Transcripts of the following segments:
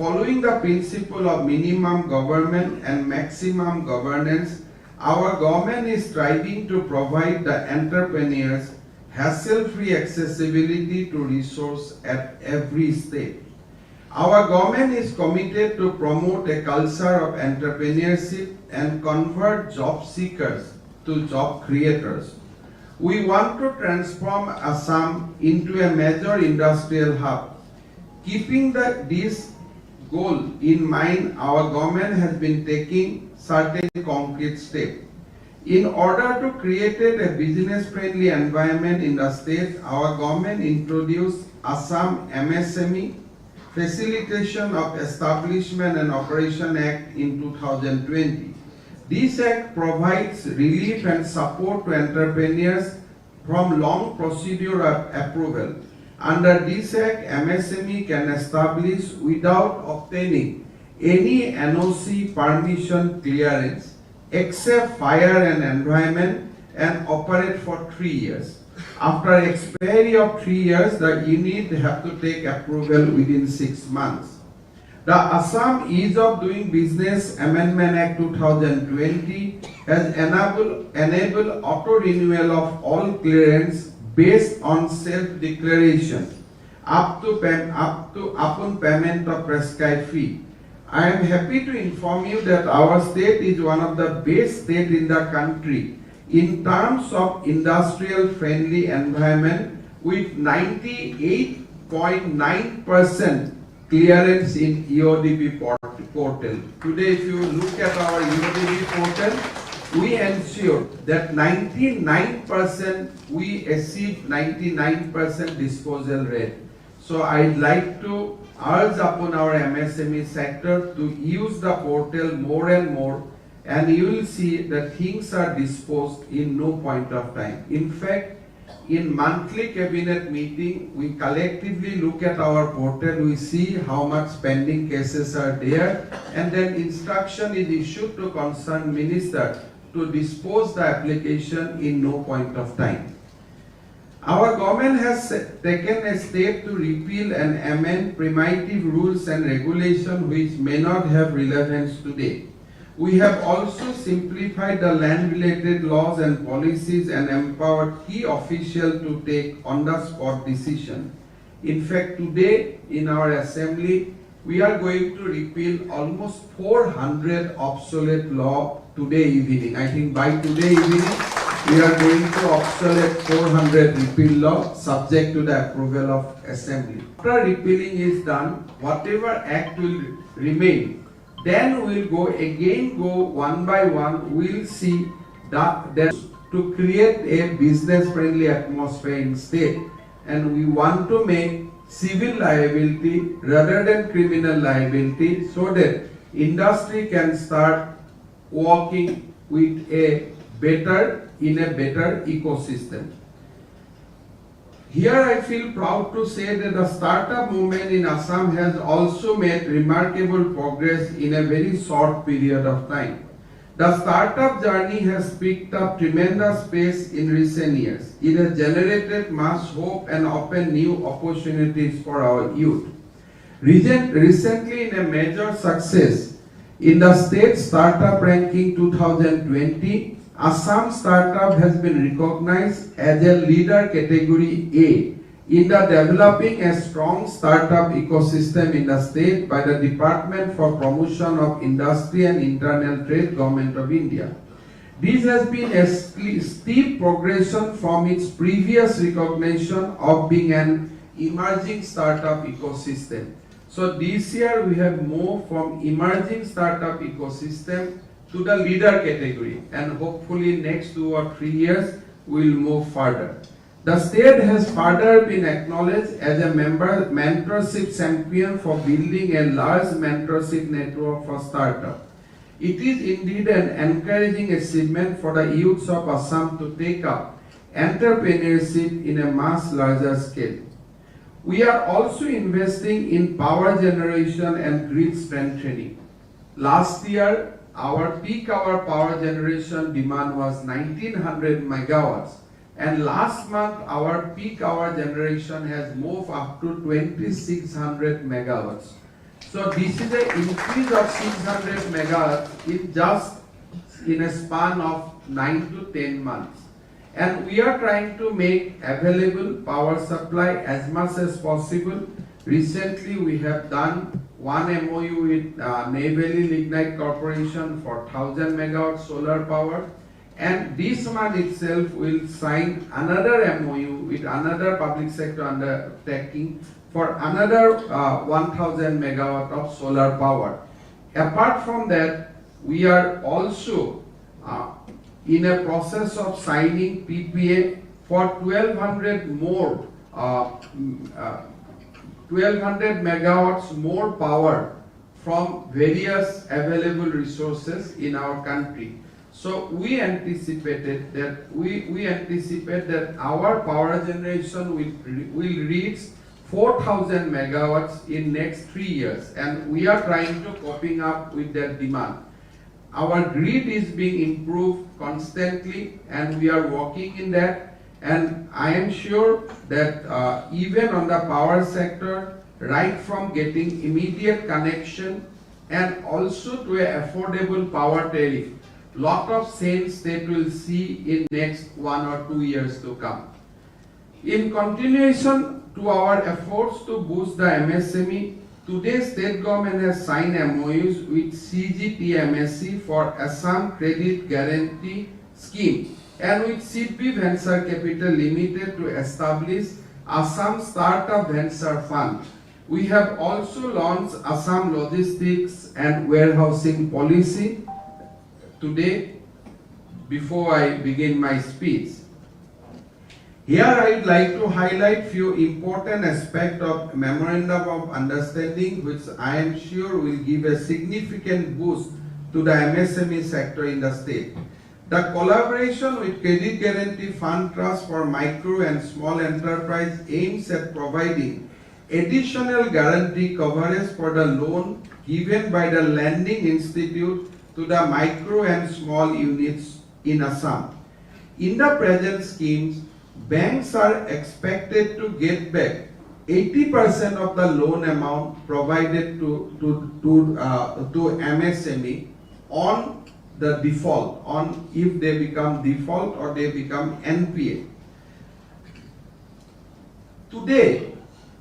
Following the principle of minimum government and maximum governance, our government is striving to provide the entrepreneurs hassle-free accessibility to resource at every stage. Our government is committed to promote a culture of entrepreneurship and convert job seekers to job creators. We want to transform Assam into a major industrial hub. Keeping this goal in mind, our government has been taking certain concrete steps. In order to create a business-friendly environment in the state, our government introduced Assam MSME Facilitation of Establishment and Operation Act in 2020. This act provides relief and support to entrepreneurs from long procedure of approval. Under this act, MSME can establish without obtaining any NOC permission clearance except fire and environment and operate for 3 years. After expiry of 3 years, the unit have to take approval within 6 months. The Assam Ease of Doing Business Amendment Act 2020 has enabled auto renewal of all clearance based on self-declaration up to upon payment of prescribed fee. I am happy to inform you that our state is one of the best states in the country in terms of industrial friendly environment with 98.9% clearance in EODB portal. Today, if you look at our EODB portal, we ensure that 99% we achieve 99% disposal rate. So I'd like to urge upon our MSME sector to use the portal more and more, and you will see that things are disposed in no point of time. In fact, in monthly cabinet meeting, we collectively look at our portal, we see how much pending cases are there, and then instruction is issued to concerned minister to dispose the application in no point of time. Our government has taken a step to repeal and amend primitive rules and regulations which may not have relevance today. We have also simplified the land-related laws and policies and empowered key officials to take on-the-spot decisions. In fact, today in our assembly, we are going to repeal almost 400 obsolete laws today evening. I think by today evening, we are going to obsolete 400 repeal laws subject to the approval of assembly. After repealing is done, whatever act will remain, then we'll go one by one, we'll see that to create a business-friendly atmosphere in state, and we want to make civil liability rather than criminal liability so that industry can start working with a better ecosystem. Here I feel proud to say that the startup movement in Assam has also made remarkable progress in a very short period of time. The startup journey has picked up tremendous pace in recent years. It has generated much hope and opened new opportunities for our youth. Recently, in a major success in the state startup ranking 2020, Assam startup has been recognized as a leader category A in the developing a strong startup ecosystem in the state by the Department for Promotion of Industry and Internal Trade, Government of India. This has been a steep progression from its previous recognition of being an emerging startup ecosystem. So this year we have moved from emerging startup ecosystem to the leader category, and hopefully next 2 or 3 years we will move further. The state has further been acknowledged as a mentorship champion for building a large mentorship network for startups. It is indeed an encouraging achievement for the youths of Assam to take up entrepreneurship in a much larger scale. We are also investing in power generation and grid strengthening. Last year, our peak hour power generation demand was 1900 megawatts, and last month our peak hour generation has moved up to 2600 megawatts. So this is an increase of 600 megahertz in just in a span of 9 to 10 months. And we are trying to make available power supply as much as possible. Recently we have done one MOU with Neyveli Lignite Corporation for 1000 megawatt solar power, and this month itself will sign another MOU with another public sector undertaking for another 1000 megawatt of solar power. Apart from that, we are also in a process of signing PPA for 1200 more 1200 megawatts more power from various available resources in our country. So we anticipated that we anticipate that our power generation will reach 4000 megawatts in next 3 years, and we are trying to coping up with that demand. Our grid is being improved constantly and we are working in that. And I am sure that even on the power sector, right from getting immediate connection and also to an affordable power tariff, lot of change state will see in next 1 or 2 years to come. In continuation to our efforts to boost the MSME, today state government has signed MOUs with CGTMSE for Assam Credit Guarantee Scheme and with SIDBI Venture Capital Limited to establish Assam Startup Venture Fund. We have also launched Assam Logistics and Warehousing Policy today before I begin my speech. Here I would like to highlight few important aspects of Memorandum of Understanding which I am sure will give a significant boost to the MSME sector in the state. The collaboration with Credit Guarantee Fund Trust for Micro and Small Enterprise aims at providing additional guarantee coverage for the loan given by the lending institute to the micro and small units in Assam. In the present schemes, banks are expected to get back 80% of the loan amount provided to MSME on the default, on if they become default or they become NPA. Today,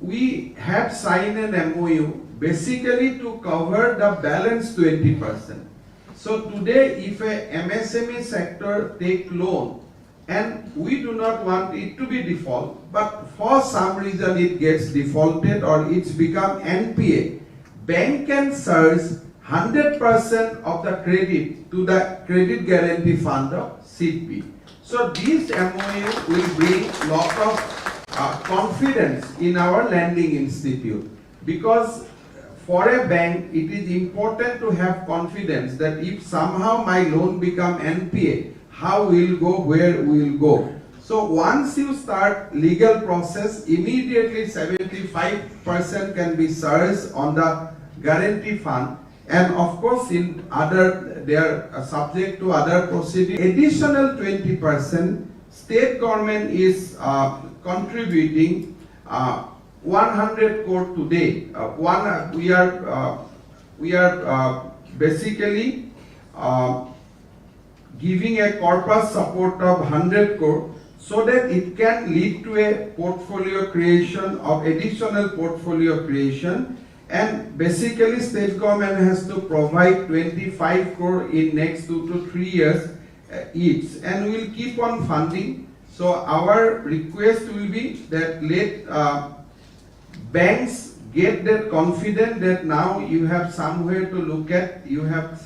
we have signed an MOU basically to cover the balance 20%. So today, if a MSME sector take loan, and we do not want it to be default, but for some reason it gets defaulted or it's become NPA, bank can surge 100% of the credit to the Credit Guarantee Fund of SIDBI. So this MOU will bring lot of confidence in our lending institute, because for a bank it is important to have confidence that if somehow my loan become NPA, how we'll go, where we'll go. So once you start legal process, immediately 75% can be surged on the guarantee fund, and of course in other, they are subject to other procedures. Additional 20%, state government is contributing 100 crore today. We are basically giving a corpus support of 100 crore so that it can lead to a portfolio creation of additional portfolio creation, and basically state government has to provide 25 crore in next 2 to 3 years each, and we'll keep on funding. So our request will be that let banks get that confident that now you have somewhere to look at, you have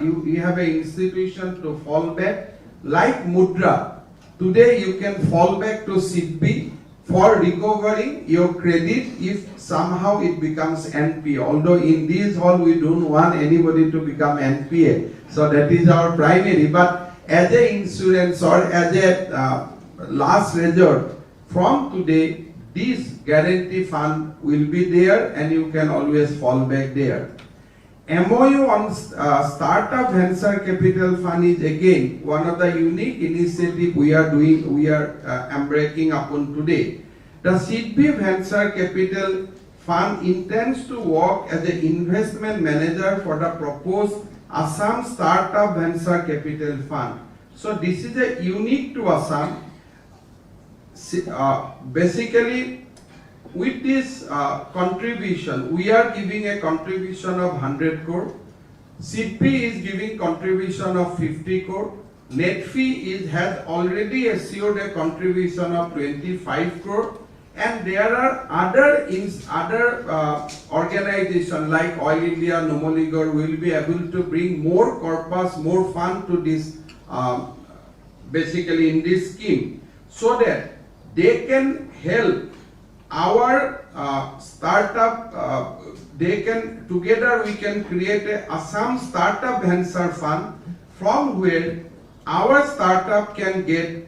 you have an institution to fall back, like Mudra. Today you can fall back to SIDBI for recovering your credit if somehow it becomes NPA. Although in this hall we don't want anybody to become NPA, so that is our primary. But as a insurance or as a last resort, from today this guarantee fund will be there and you can always fall back there. MOU on Startup Venture Capital Fund is again one of the unique initiatives we are doing, we are embarking upon today. The SIDBI Venture Capital Fund intends to work as an investment manager for the proposed Assam Startup Venture Capital Fund. So this is a unique to Assam. Basically, with this contribution, we are giving a contribution of 100 crore. CP is giving contribution of 50 crore. Netfee has already assured a contribution of 25 crore. And there are other organizations like Oil India, Numoligar will be able to bring more corpus, more fund to this, basically in this scheme, so that they can help our startup. They can together we can create a Assam Startup Venture Fund, from where our startup can get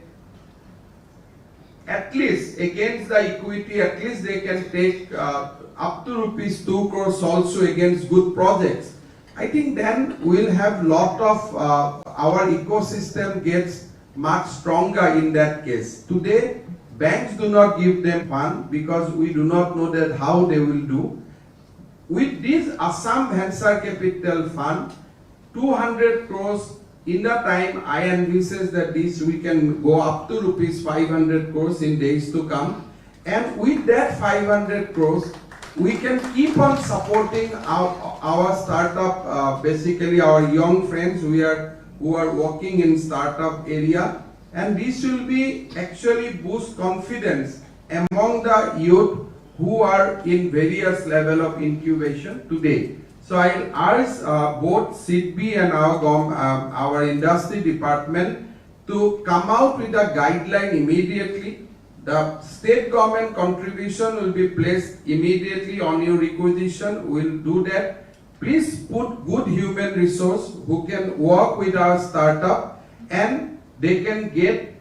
at least against the equity, at least they can take up to rupees 2 crores also against good projects. I think then we'll have lot of our ecosystem gets much stronger in that case. Today, banks do not give them fund because we do not know that how they will do. With this Assam Venture Capital Fund, 200 crores in the time I envisage that this we can go up to rupees 500 crores in days to come, and with that 500 crores we can keep on supporting our startup, basically our young friends who are working in startup area, and this will be actually boost confidence among the youth who are in various level of incubation today. So I'll urge both SIDBI and our industry department to come out with a guideline immediately. The state government contribution will be placed immediately on your requisition. We'll do that. Please put good human resource who can work with our startup, and they can get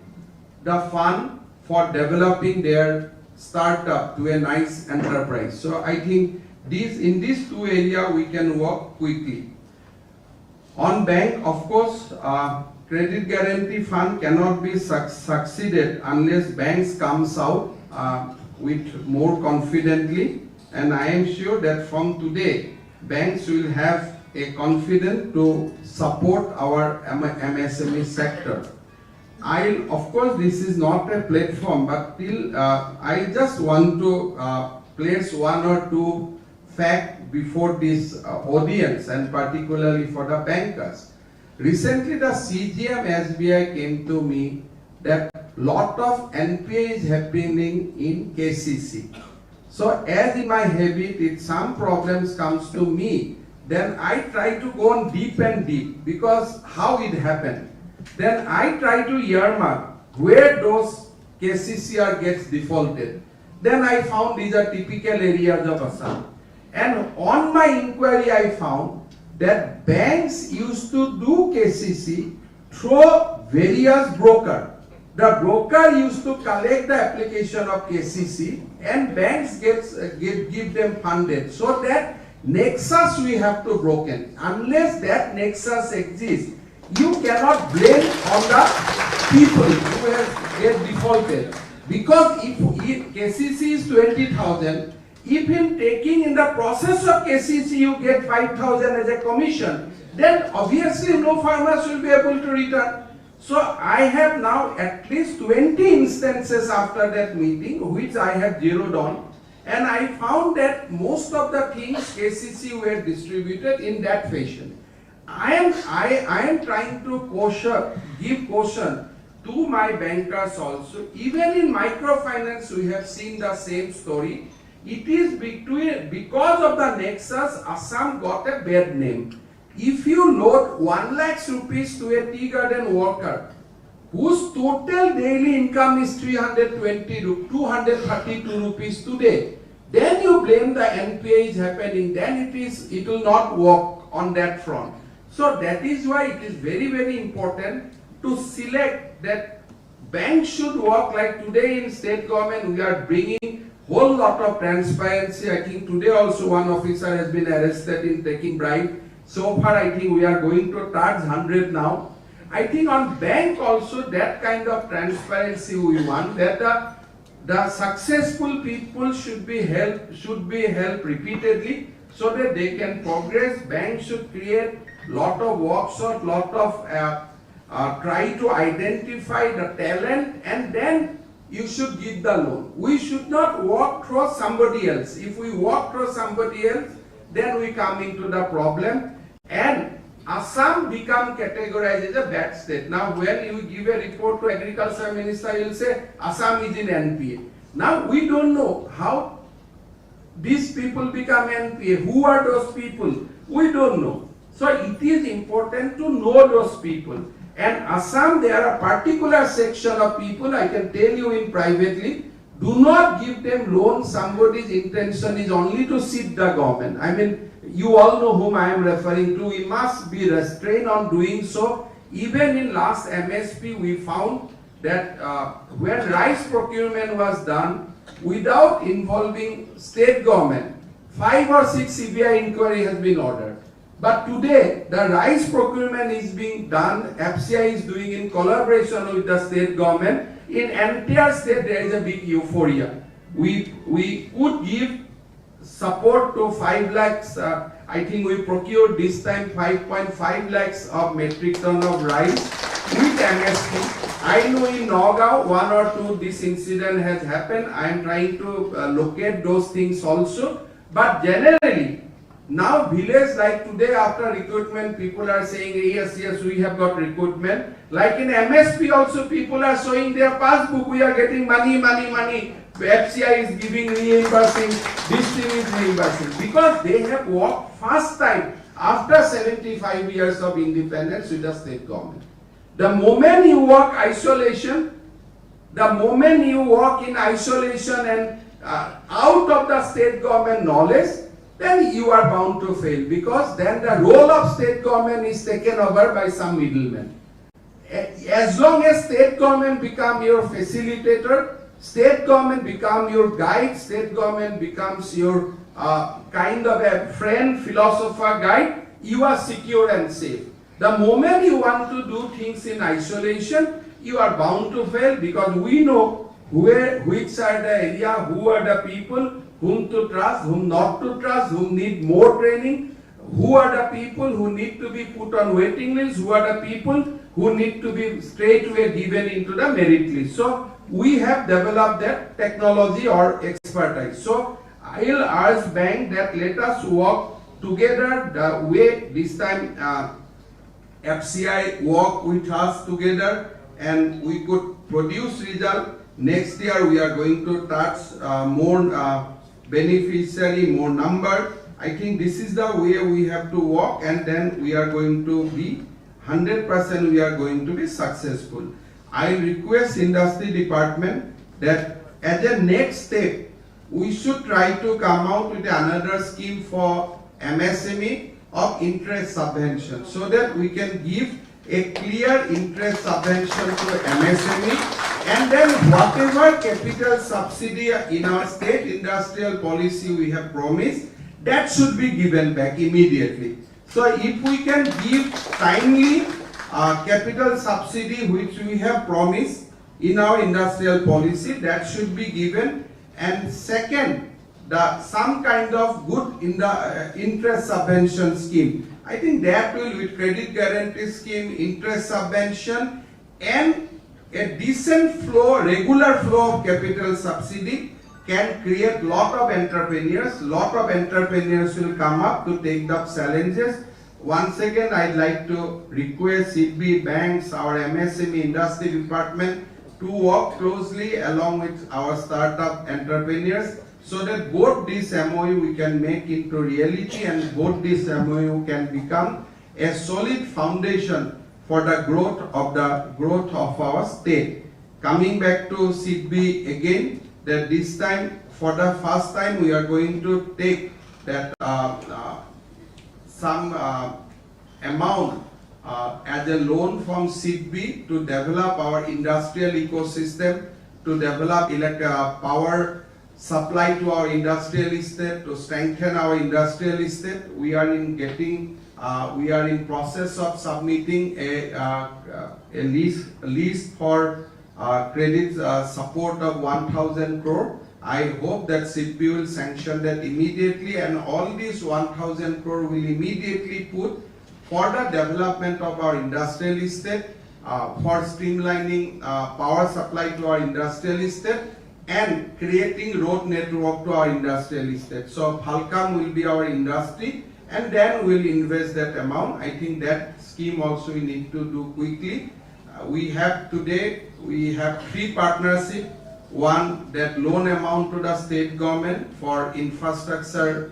the fund for developing their startup to a nice enterprise. So I think in these two areas we can work quickly. On bank, of course, credit guarantee fund cannot be succeeded unless banks comes out with more confidently, and I am sure that from today banks will have a confidence to support our MSME sector. Of course, this is not a platform, but till I just want to place one or two fact before this audience, and particularly for the bankers. Recently the CGM SBI came to me that lot of NPA is happening in KCC. So as in my habit, if some problems comes to me, then I try to go on deep and deep, because how it happened. Then I try to earmark where those KCC gets defaulted. Then I found these are typical areas of Assam. And on my inquiry, I found that banks used to do KCC through various brokers. The broker used to collect the application of KCC, and banks give them funded. So that nexus we have to broken. Unless that nexus exists, you cannot blame on the people who have get defaulted. Because if KCC is 20,000, if in taking in the process of KCC you get 5,000 as a commission, then obviously no farmers will be able to return. So I have now at least 20 instances after that meeting which I have zeroed on, and I found that most of the things KCC were distributed in that fashion. I am trying to give caution to my bankers also. Even in microfinance we have seen the same story. It is because of the nexus, Assam got a bad name. If you load 1 lakh rupees to a tea garden worker whose total daily income is 232 rupees today, then you blame the NPA is happening, then it will not work on that front. So that is why it is very, very important to select that banks should work like today in state government. We are bringing whole lot of transparency. I think today also one officer has been arrested in taking bribe. So far I think we are going to charge 100 now. I think on bank also that kind of transparency we want, that the successful people should be helped repeatedly so that they can progress. Banks should create lot of workshops, lot of try to identify the talent, and then you should give the loan. We should not walk through somebody else. If we walk through somebody else, then we come into the problem, and Assam become categorized as a bad state. Now when you give a report to Agriculture Minister, he will say Assam is in NPA. Now we don't know how these people become NPA. Who are those people? We don't know. So it is important to know those people. And Assam, there are a particular section of people, I can tell you in privately, do not give them loan. Somebody's intention is only to cheat the government. I mean, you all know whom I am referring to. We must be restrained on doing so. Even in last MSP, we found that when rice procurement was done without involving state government, 5 or 6 CBI inquiry has been ordered. But today, the rice procurement is being done, FCI is doing in collaboration with the state government. In entire state, there is a big euphoria. We could give support to 5 lakhs, I think we procured this time 5.5 lakhs of metric ton of rice with MSP. I know in Nagaon, 1 or 2 this incident has happened. I am trying to locate those things also. But generally, now village like today after recruitment, people are saying yes, we have got recruitment. Like in MSP also, people are showing their passbook, we are getting money. FCI is giving reimbursing, this thing is reimbursing. Because they have worked first time after 75 years of independence with the state government. The moment you work isolation, the moment you work in isolation and out of the state government knowledge, then you are bound to fail, because then the role of state government is taken over by some middleman. As long as state government become your facilitator, state government become your guide, state government becomes your kind of a friend, philosopher, guide, you are secure and safe. The moment you want to do things in isolation, you are bound to fail, because we know which are the area, who are the people, whom to trust, whom not to trust, whom need more training, who are the people who need to be put on waiting list, who are the people who need to be straightway given into the merit list. So we have developed that technology or expertise. So I will urge bank that let us work together the way this time FCI work with us together, and we could produce result. Next year we are going to touch more beneficiary, more number. I think this is the way we have to work, and then we are going to be 100% we are going to be successful. I request industry department that as a next step, we should try to come out with another scheme for MSME of interest subvention, so that we can give a clear interest subvention to MSME, and then whatever capital subsidy in our state industrial policy we have promised, that should be given back immediately. So if we can give timely capital subsidy which we have promised in our industrial policy, that should be given. And second, some kind of good in the interest subvention scheme. I think that will, with credit guarantee scheme, interest subvention, and a decent flow, regular flow of capital subsidy can create lot of entrepreneurs. Lot of entrepreneurs will come up to take the challenges. Once again, I'd like to request CB banks, our MSME industry department to work closely along with our startup entrepreneurs, so that both this MOU we can make into reality, and both this MOU can become a solid foundation for the growth of our state. Coming back to CB again, that this time, for the first time, we are going to take that some amount as a loan from CB to develop our industrial ecosystem, to develop power supply to our industrial estate, to strengthen our industrial estate. We are in process of submitting a list for credit support of 1,000 crore. I hope that SIDBI will sanction that immediately, and all these 1,000 crore will immediately put for the development of our industrial estate, for streamlining power supply to our industrial estate, and creating road network to our industrial estate. So Phalcam will be our industry, and then we'll invest that amount. I think that scheme also we need to do quickly. We have 3 partnerships. One, that loan amount to the state government for infrastructure,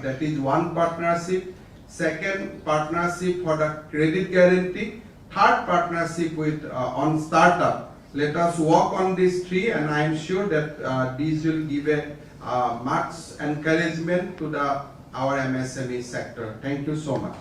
that is one partnership. Second partnership for the credit guarantee. Third partnership with on startup. Let us work on these 3, and I am sure that these will give a much encouragement to our MSME sector. Thank you so much.